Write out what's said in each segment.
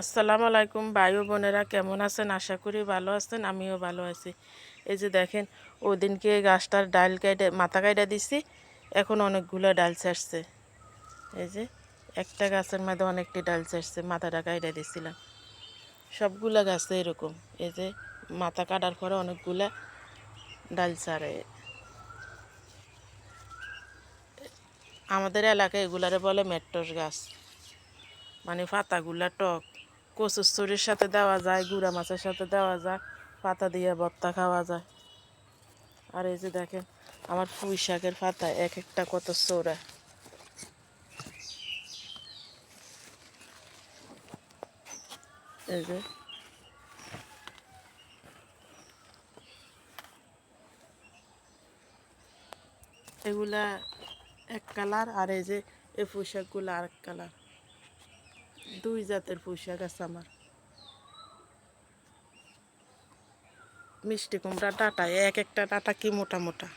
আসসালামু আলাইকুম ভাই ও বোনেরা, কেমন আছেন? আশা করি ভালো আছেন, আমিও ভালো আছি। এই যে দেখেন, ওদিনকে গাছটার ডাল কাইটা মাথা কাইটা দিছি, এখন অনেকগুলো ডাল ছাড়ছে। এই যে একটা গাছের মধ্যে অনেকটি ডাল ছাড়ছে, মাথাটা কাইটা দিছিলাম। সবগুলা গাছে এরকম, এই যে মাথা কাটার পরে অনেকগুলা ডাল ছাড়ে। আমাদের এলাকায় এগুলারে বলে মেট্টস গাছ, মানে পাতাগুলা টক। কচুর চুরির সাথে দেওয়া যায়, গুঁড়া মাছের সাথে দেওয়া যায়, পাতা দিয়ে ভর্তা খাওয়া যায়। আর এই যে দেখেন, আমার পুঁই শাকের পাতা এক একটা কত চৌড়া। এই যে এগুলা এক কালার, আর এই যে এই পুঁই শাকগুলো আরেক কালার। দুই জাতের পুঁই শাক আছে আমার। মিষ্টি কুমড়া ডাঁটা, এক একটা ডাঁটা কি মোটা মোটা।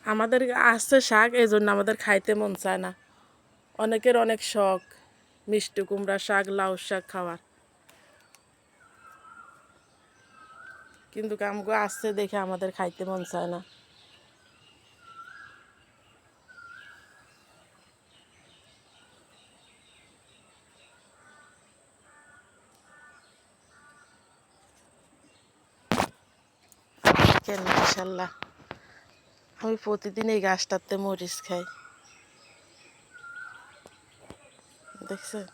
আমাদের আছে শাক, এই জন্য আমাদের খাইতে মন চায় না। অনেকের অনেক শখ মিষ্টি কুমড়া শাক, লাউ শাক খাওয়ার, কিন্তু আমগো আসছে দেখে আমাদের খাইতে মন চায় না। কেন ইনশাল্লাহ, আমি প্রতিদিন এই গাছটাতে মরিচ খাই, দেখছেন।